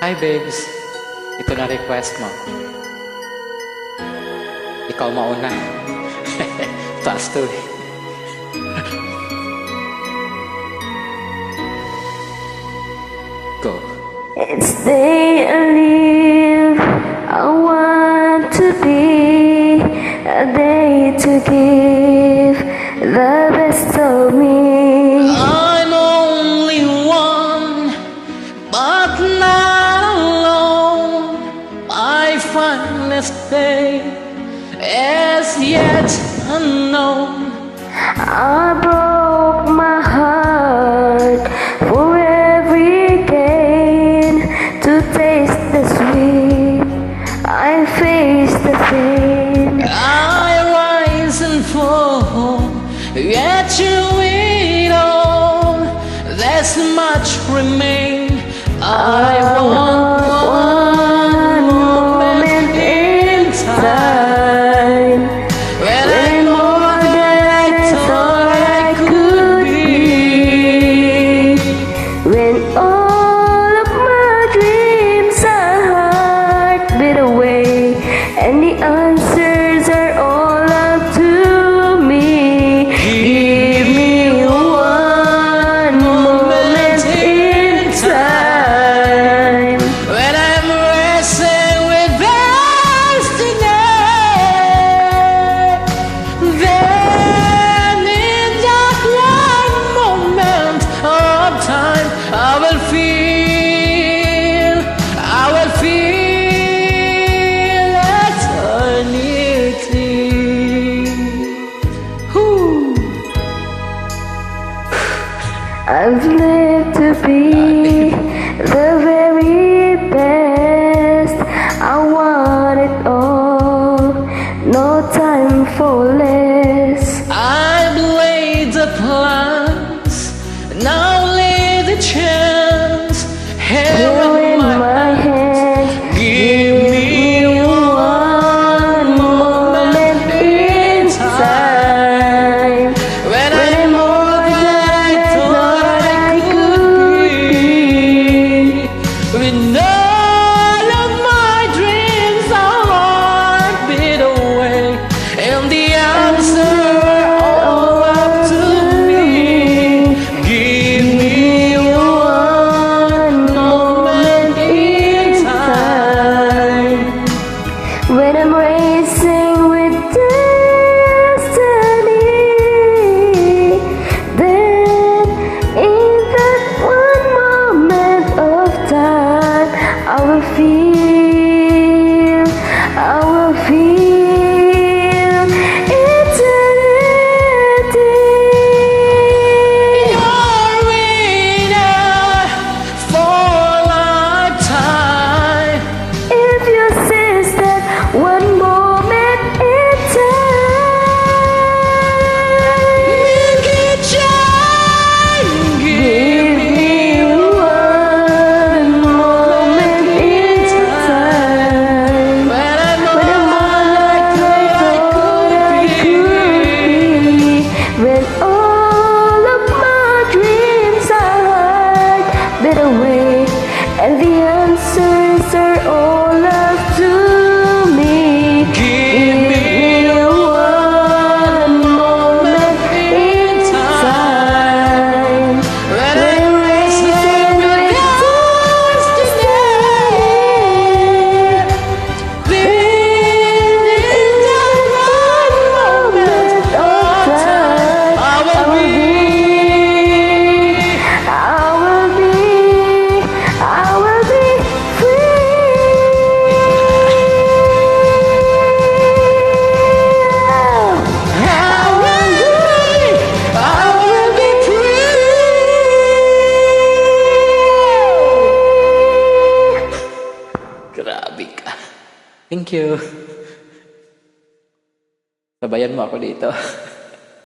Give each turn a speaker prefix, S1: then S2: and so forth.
S1: Hi babes, ito na request mo. Ikaw mauna. Taas to eh. Go.
S2: It's day I live, I want to be a day to give the best of me.
S3: I'm only one, but not alone. My finest day is yet unknown.
S2: I broke my heart for every gain to taste the sweet. I face the pain.
S3: I rise and fall, yet you it all. There's much remain. I want one moment in time when I'm more than I thought I could be.
S2: When all of my dreams are heartbeat away, and the answers are all up to me. Give me one moment in time.
S3: When I'm wrestling with destiny, then in that one moment of time, I will feel eternity. Whew.
S2: I've lived to be the very best. I want it all, no time for less.
S3: I laid the plans, now lay the chance.
S2: Here in my hand,
S3: Give me
S2: one moment in time.
S3: when I'm more than I thought I could be. When all of my dreams are beat away, and the answer all up to me. Give me one moment in time.
S2: When I'm racing with destiny, then in that one moment of time, I will feel eternity.
S3: You're winner for a lifetime.
S2: If you seize that one moment in time,
S3: Give me
S2: one moment in time.
S3: when I'm
S2: When I'm
S3: all
S2: like I thought I could be. When all of my dreams are heartbeat away, and the answers are all up to me.
S3: Give me
S2: one moment in time.
S3: when I'm racing with destiny. Then in that one moment of time, I will
S2: be free.
S3: Grabe ka.
S1: Thank you. Sabayan mo ako dito.